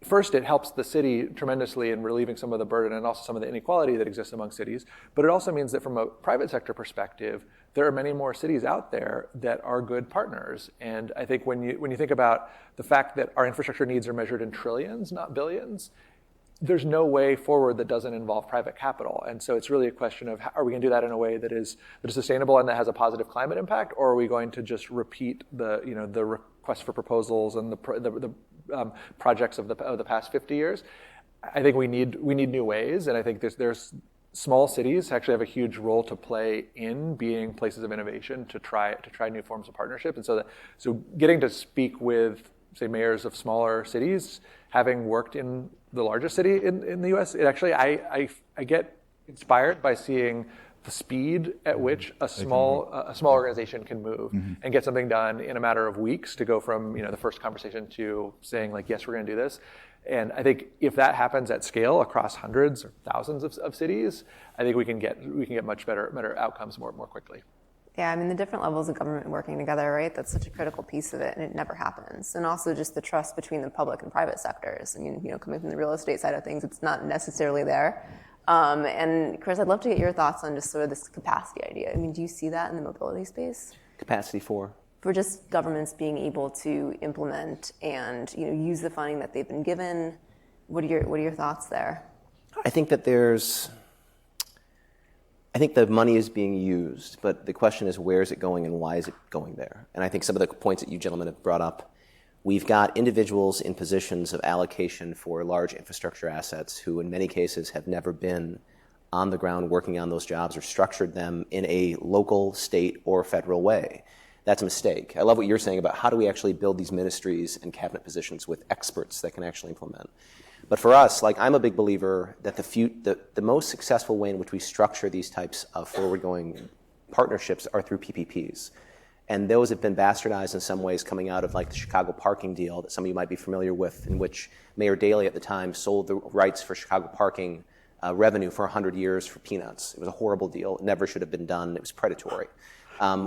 first, it helps the city tremendously in relieving some of the burden and also some of the inequality that exists among cities. But it also means that from a private sector perspective, there are many more cities out there that are good partners. And I think when you think about the fact that our infrastructure needs are measured in trillions, not billions, there's no way forward that doesn't involve private capital. And so it's really a question of, are we going to do that in a way that is sustainable and that has a positive climate impact, or are we going to just repeat the request for proposals and the projects of the past 50 years? I think we need new ways, and I think there's small cities actually have a huge role to play in being places of innovation to try new forms of partnership. And so getting to speak with, say, mayors of smaller cities, having worked in the largest city in the U.S., it actually I get inspired by seeing the speed at which a small organization can move and get something done in a matter of weeks, to go from the first conversation to saying, like, yes, we're going to do this. And I think if that happens at scale across hundreds or thousands of cities, I think we can get much better outcomes more quickly. Yeah, I mean, the different levels of government working together, right? That's such a critical piece of it, and it never happens. And also just the trust between the public and private sectors. I mean, coming from the real estate side of things, it's not necessarily there. And Chris, I'd love to get your thoughts on just sort of this capacity idea. I mean, do you see that in the mobility space? Capacity for just governments being able to implement and use the funding that they've been given. What are your thoughts there? I think that I think the money is being used, but the question is, where is it going and why is it going there? And I think some of the points that you gentlemen have brought up, we've got individuals in positions of allocation for large infrastructure assets who in many cases have never been on the ground working on those jobs or structured them in a local, state, or federal way. That's a mistake. I love what you're saying about how do we actually build these ministries and cabinet positions with experts that can actually implement. But for us, I'm a big believer that the most successful way in which we structure these types of forward-going partnerships are through PPPs. And those have been bastardized in some ways, coming out of the Chicago parking deal that some of you might be familiar with, in which Mayor Daley at the time sold the rights for Chicago parking revenue for 100 years for peanuts. It was a horrible deal. It never should have been done. It was predatory.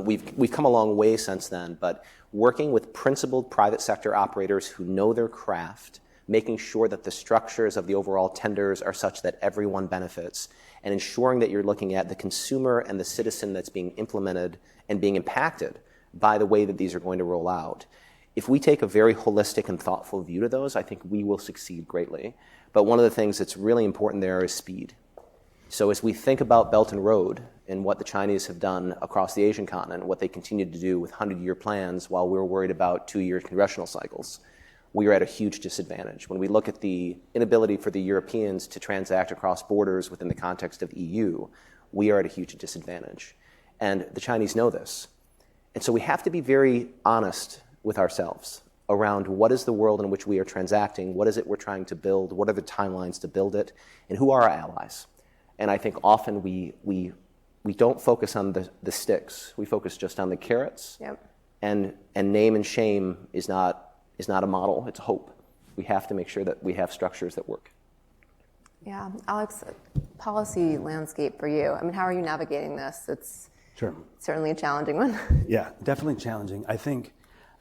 We've come a long way since then, but working with principled private sector operators who know their craft, making sure that the structures of the overall tenders are such that everyone benefits, and ensuring that you're looking at the consumer and the citizen that's being implemented and being impacted by the way that these are going to roll out. If we take a very holistic and thoughtful view to those, I think we will succeed greatly. But one of the things that's really important there is speed. So as we think about Belt and Road and what the Chinese have done across the Asian continent, what they continue to do with 100-year plans while we're worried about 2-year congressional cycles, we are at a huge disadvantage. When we look at the inability for the Europeans to transact across borders within the context of EU, we are at a huge disadvantage. And the Chinese know this. And so we have to be very honest with ourselves around what is the world in which we are transacting, what is it we're trying to build, what are the timelines to build it, and who are our allies. And I think often we don't focus on the sticks. We focus just on the carrots. Yep. And name and shame is not a model, it's a hope. We have to make sure that we have structures that work. Yeah, Alex, policy landscape for you. I mean, how are you navigating this? It's certainly a challenging one. Yeah, definitely challenging. I think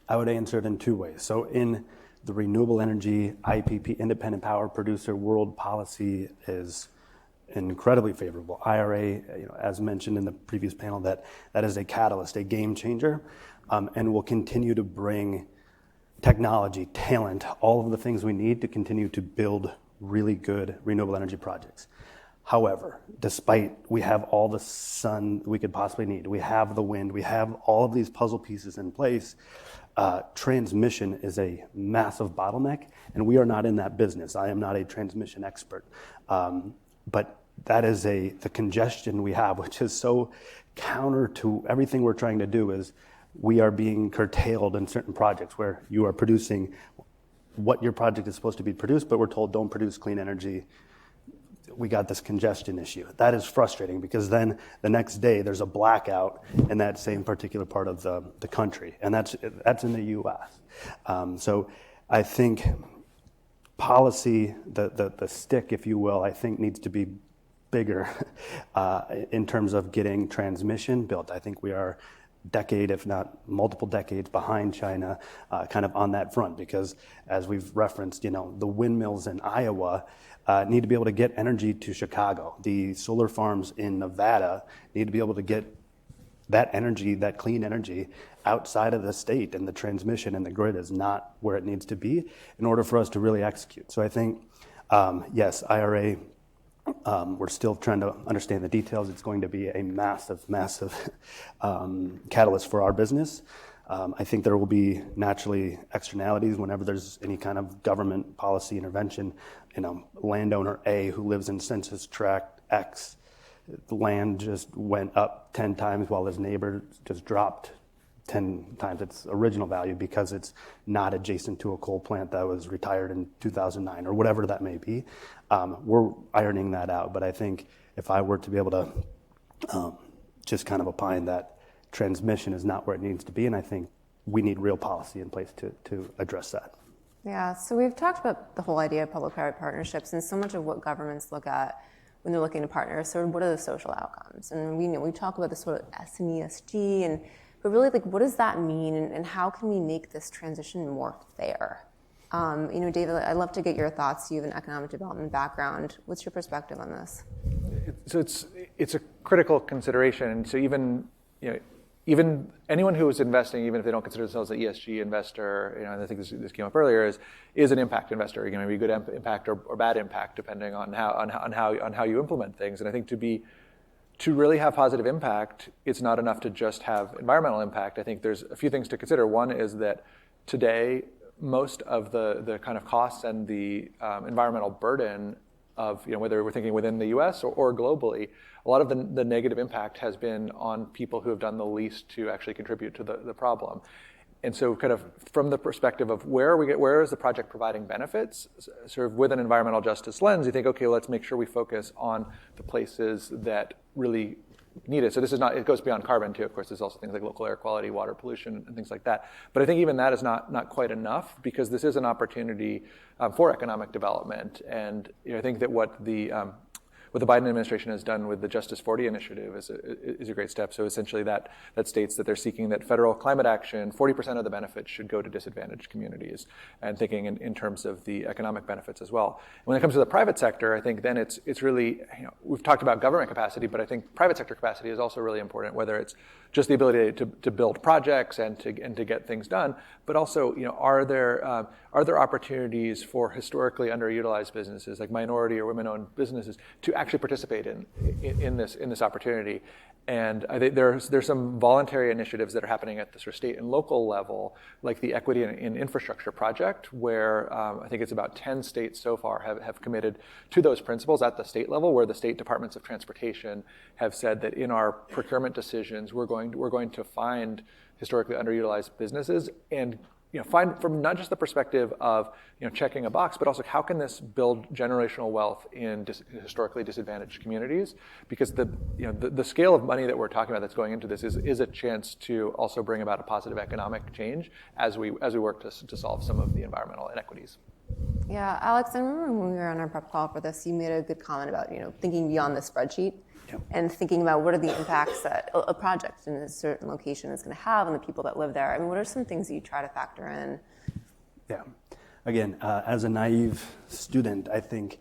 I would answer it in two ways. So in the renewable energy, IPP, independent power producer world, policy is incredibly favorable. IRA, as mentioned in the previous panel, that is a catalyst, a game changer, and will continue to bring technology, talent, all of the things we need to continue to build really good renewable energy projects. However, despite we have all the sun we could possibly need, we have the wind, we have all of these puzzle pieces in place, transmission is a massive bottleneck, and we are not in that business. I am not a transmission expert. But that is the congestion we have, which is so counter to everything we're trying to do, is we are being curtailed in certain projects where you are producing what your project is supposed to be produced, but we're told don't produce clean energy. We got this congestion issue. That is frustrating because then the next day there's a blackout in that same particular part of the country, and that's in the U.S. So I think policy, the stick, if you will, I think needs to be bigger in terms of getting transmission built. I think we are decade, if not multiple decades behind China, kind of on that front, because as we've referenced, the windmills in Iowa need to be able to get energy to Chicago. The solar farms in Nevada need to be able to get that energy, that clean energy, outside of the state, and the transmission and the grid is not where it needs to be in order for us to really execute. So I think, yes, IRA, we're still trying to understand the details. It's going to be a massive, massive catalyst for our business. I think there will be naturally externalities whenever there's any kind of government policy intervention. Landowner A who lives in census tract X, the land just went up 10 times while his neighbor just dropped 10 times its original value because it's not adjacent to a coal plant that was retired in 2009 or whatever that may be. We're ironing that out, but I think if I were to be able to just kind of opine that transmission is not where it needs to be, and I think we need real policy in place to address that. Yeah, so we've talked about the whole idea of public-private partnerships, and so much of what governments look at when they're looking to partner, sort of what are the social outcomes? And we talk about the sort of S and ESG, but really, what does that mean, and how can we make this transition more fair? David, I'd love to get your thoughts. You have an economic development background. What's your perspective on this? So it's a critical consideration. And so even anyone who is investing, even if they don't consider themselves an ESG investor, and I think this came up earlier, is an impact investor. You're going to be good impact or bad impact depending on how you implement things. And I think to really have positive impact, it's not enough to just have environmental impact. I think there's a few things to consider. One is that today, most of the kind of costs and the environmental burden of whether we're thinking within the U.S. or globally, a lot of the negative impact has been on people who have done the least to actually contribute to the problem. And so kind of from the perspective of where is the project providing benefits, sort of with an environmental justice lens, you think, okay, let's make sure we focus on the places that really need it. So this is not, it goes beyond carbon too. Of course, there's also things like local air quality, water pollution, and things like that. But I think even that is not quite enough, because this is an opportunity for economic development. And I think that what the Biden administration has done with the Justice 40 initiative is a great step. So essentially that states that they're seeking that federal climate action, 40% of the benefits should go to disadvantaged communities, and thinking in terms of the economic benefits as well. When it comes to the private sector, I think then it's really, we've talked about government capacity, but I think private sector capacity is also really important, whether it's just the ability to build projects and to get things done, but also, are there opportunities for historically underutilized businesses, like minority or women-owned businesses, to actually participate in this opportunity? And I think there's some voluntary initiatives that are happening at the sort of state and local level, like the Equity in Infrastructure Project, where I think it's about 10 states so far have committed to those principles at the state level, where the state departments of transportation have said that in our procurement decisions, we're going to find historically underutilized businesses and find from not just the perspective of checking a box, but also how can this build generational wealth in historically disadvantaged communities? Because the scale of money that we're talking about that's going into this is a chance to also bring about a positive economic change as we work to solve some of the environmental inequities. Yeah, Alex, I remember when we were on our prep call for this, you made a good comment about thinking beyond the spreadsheet. Yep. And thinking about what are the impacts that a project in a certain location is going to have on the people that live there. I mean, what are some things that you try to factor in? Yeah. Again, as a naive student, I think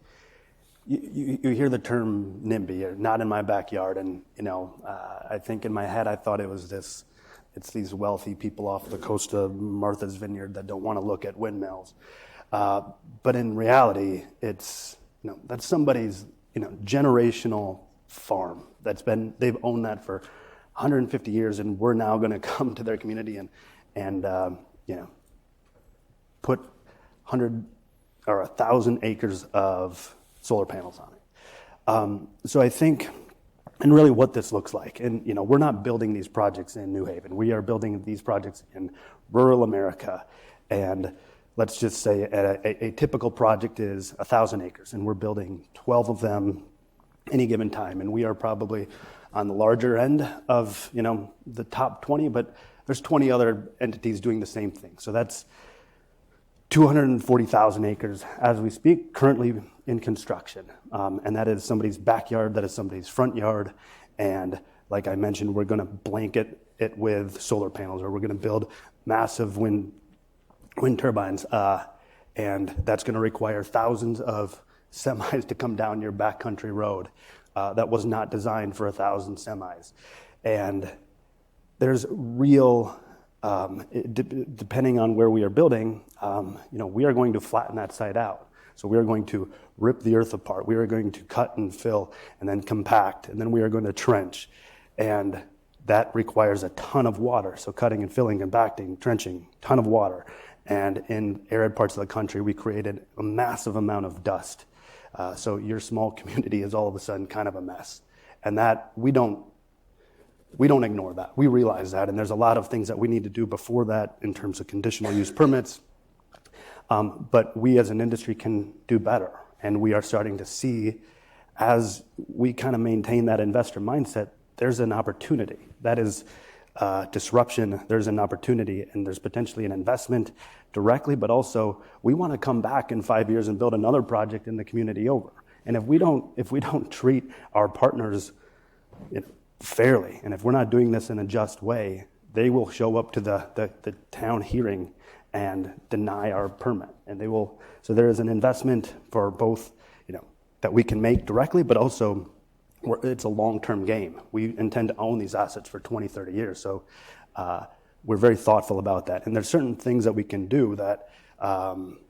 you hear the term NIMBY, or not in my backyard, and I think in my head I thought it's these wealthy people off the coast of Martha's Vineyard that don't want to look at windmills. But in reality, it's that's somebody's generational farm they've owned that for 150 years, and we're now going to come to their community and put 100 or 1,000 acres of solar panels on it. So I think, and really what this looks like, and we're not building these projects in New Haven. We are building these projects in rural America, and let's just say a typical project is 1,000 acres, and we're building 12 of them any given time, and we are probably on the larger end of the top 20, but there's 20 other entities doing the same thing. So that's 240,000 acres as we speak, currently in construction, and that is somebody's backyard, that is somebody's front yard, and like I mentioned, we're going to blanket it with solar panels, or we're going to build massive wind turbines, and that's going to require thousands of semis to come down your backcountry road that was not designed for 1,000 semis. And there's real, depending on where we are building, we are going to flatten that site out. So we are going to rip the earth apart. We are going to cut and fill and then compact, and then we are going to trench. And that requires a ton of water. So cutting and filling, compacting, trenching, ton of water. And in arid parts of the country, we created a massive amount of dust. So your small community is all of a sudden kind of a mess. And that we don't ignore that. We realize that, and there's a lot of things that we need to do before that in terms of conditional use permits. But we as an industry can do better. And we are starting to see, as we kind of maintain that investor mindset, there's an opportunity. That is disruption, there's an opportunity, and there's potentially an investment directly, but also we want to come back in 5 years and build another project in the community over. And if we don't treat our partners fairly, and if we're not doing this in a just way, they will show up to the town hearing and deny our permit. And they will. So there is an investment for both, that we can make directly, but also it's a long-term game. We intend to own these assets for 20, 30 years. So we're very thoughtful about that. And there's certain things that we can do that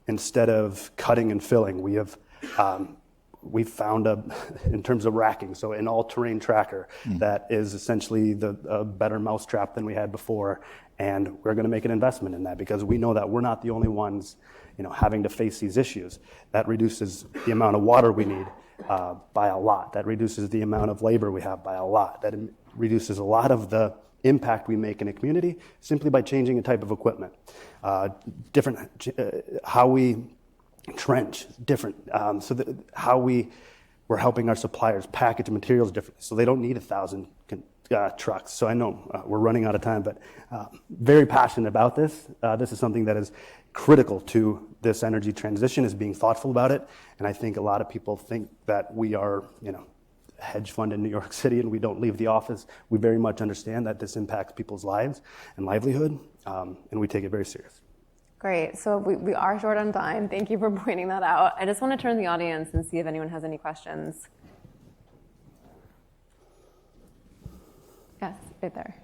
instead of cutting and filling, we've found in terms of racking, so an all-terrain tracker that is essentially a better mousetrap than we had before. And we're going to make an investment in that because we know that we're not the only ones, having to face these issues. That reduces the amount of water we need by a lot. That reduces the amount of labor we have by a lot. That reduces a lot of the impact we make in a community simply by changing a type of equipment. How we trench, different. How we're helping our suppliers package materials differently, so they don't need 1,000 trucks. So I know we're running out of time, but very passionate about this. This is something that is critical to this energy transition, is being thoughtful about it. And I think a lot of people think that we are, a hedge fund in New York City and we don't leave the office. We very much understand that this impacts people's lives and livelihood, and we take it very serious. Great. So we are short on time. Thank you for pointing that out. I just want to turn to the audience and see if anyone has any questions. Yes, right there.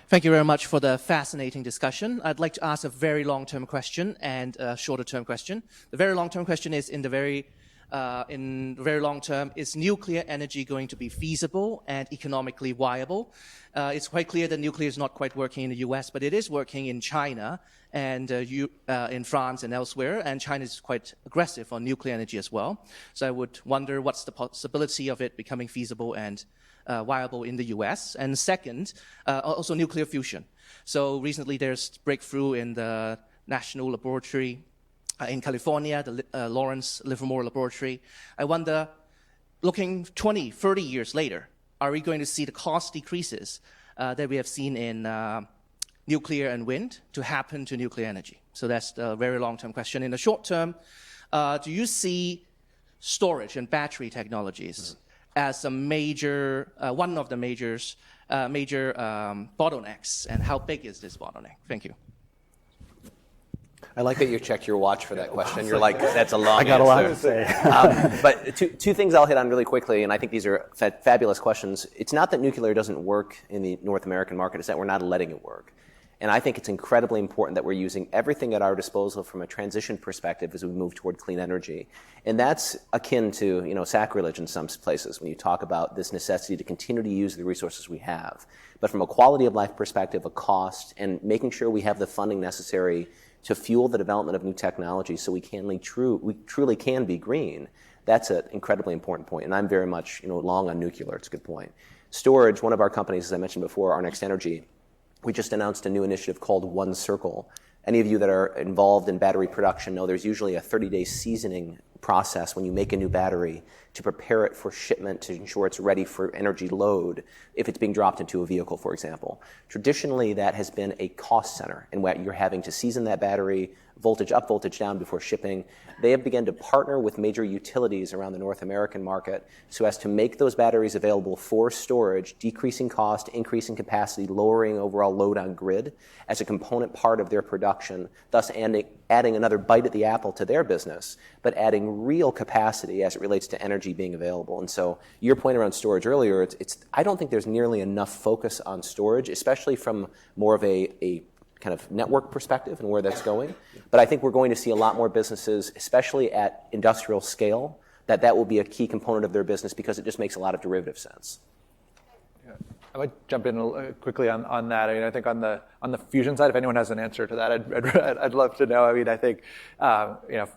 Thank you very much for the fascinating discussion. I'd like to ask a very long-term question and a shorter-term question. The very long-term question is, in the very long term, is nuclear energy going to be feasible and economically viable? It's quite clear that nuclear is not quite working in the US, but it is working in China and in France and elsewhere, and China is quite aggressive on nuclear energy as well. So I would wonder what's the possibility of it becoming feasible and viable in the US. And second, also nuclear fusion. So recently there's breakthrough in the National Laboratory in California, the Lawrence Livermore Laboratory. I wonder, looking 20, 30 years later, are we going to see the cost decreases that we have seen in nuclear and wind to happen to nuclear energy? So that's the very long-term question. In the short term, do you see storage and battery technologies as a one of the major bottlenecks, and how big is this bottleneck? Thank you. I like that you checked your watch for that question. You're like, that's a long I got answer. a lot to say. But two things I'll hit on really quickly, and I think these are fabulous questions. It's not that nuclear doesn't work in the North American market, it's that we're not letting it work. And I think it's incredibly important that we're using everything at our disposal from a transition perspective as we move toward clean energy. And that's akin to, sacrilege in some places when you talk about this necessity to continue to use the resources we have. But from a quality of life perspective, a cost, and making sure we have the funding necessary to fuel the development of new technology so we truly can be green, that's an incredibly important point. And I'm very much long on nuclear. It's a good point. Storage, one of our companies, as I mentioned before, Our Next Energy, we just announced a new initiative called One Circle. Any of you that are involved in battery production know there's usually a 30-day seasoning process when you make a new battery to prepare it for shipment to ensure it's ready for energy load if it's being dropped into a vehicle, for example. Traditionally, that has been a cost center in what you're having to season that battery, voltage up, voltage down before shipping. They have begun to partner with major utilities around the North American market so as to make those batteries available for storage, decreasing cost, increasing capacity, lowering overall load on grid as a component part of their production, thus adding another bite at the apple to their business, but adding real capacity as it relates to energy being available. And so your point around storage earlier, I don't think there's nearly enough focus on storage, especially from more of a kind of network perspective and where that's going. But I think we're going to see a lot more businesses, especially at industrial scale, that will be a key component of their business because it just makes a lot of derivative sense. I might jump in quickly on that. I mean, I think on the fusion side, if anyone has an answer to that, I'd love to know. I mean, I think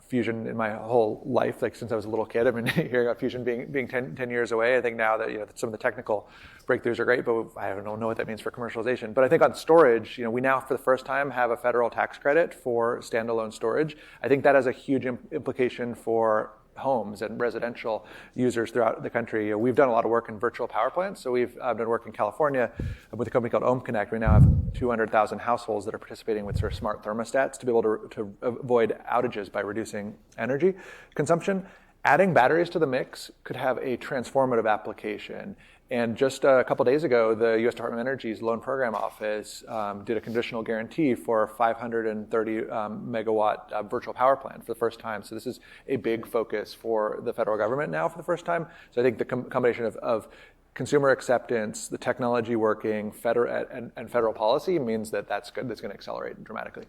fusion in my whole life, like since I was a little kid, I've been hearing about fusion being 10 years away. I think now that some of the technical breakthroughs are great, but I don't know what that means for commercialization. But I think on storage, we now for the first time have a federal tax credit for standalone storage. I think that has a huge implication for homes and residential users throughout the country. We've done a lot of work in virtual power plants. So we've done work in California with a company called Ohm Connect. We now have 200,000 households that are participating with sort of smart thermostats to be able to avoid outages by reducing energy consumption. Adding batteries to the mix could have a transformative application. And just a couple days ago, the U.S. Department of Energy's Loan Program Office did a conditional guarantee for a 530 megawatt virtual power plant for the first time. So this is a big focus for the federal government now for the first time. So I think the combination of consumer acceptance, the technology working, and federal policy means that's good. That's going to accelerate dramatically.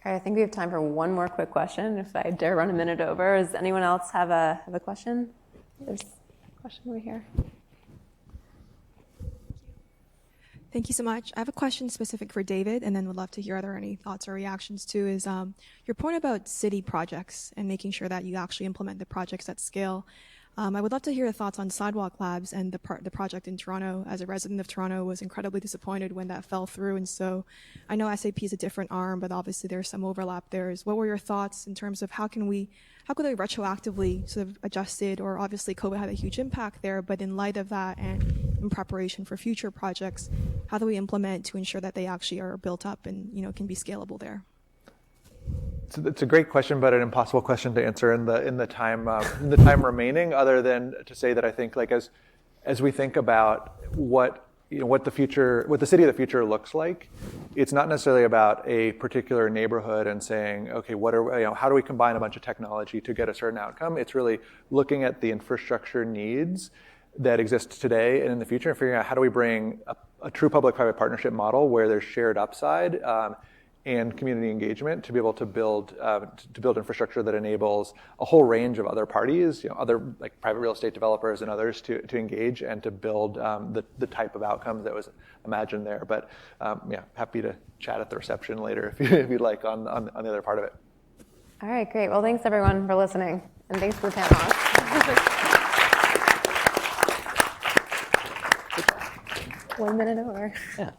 All right, I think we have time for one more quick question, if I dare run a minute over. Does anyone else have a question? There's a question over here. Thank you so much. I have a question specific for David, and then would love to hear are there any thoughts or reactions to is your point about city projects and making sure that you actually implement the projects at scale. I would love to hear your thoughts on Sidewalk Labs and the project in Toronto. As a resident of Toronto, was incredibly disappointed when that fell through, and so I know SAP is a different arm, but obviously there's some overlap there. What were your thoughts in terms of how could they retroactively sort of adjust it, or obviously COVID had a huge impact there, but in light of that and in preparation for future projects, how do we implement to ensure that they actually are built up and can be scalable there? So it's a great question, but an impossible question to answer in the time remaining. Other than to say that I think, like as we think about what the city of the future looks like, it's not necessarily about a particular neighborhood and saying, okay, how do we combine a bunch of technology to get a certain outcome? It's really looking at the infrastructure needs that exist today and in the future, and figuring out how do we bring a true public-private partnership model where there's shared upside and community engagement to be able to build infrastructure that enables a whole range of other parties, other like private real estate developers and others to engage and to build the type of outcomes that was imagined there. But happy to chat at the reception later if you'd like on the other part of it. All right, great. Well, thanks everyone for listening, and thanks to the panelists. 1 minute over. Yeah.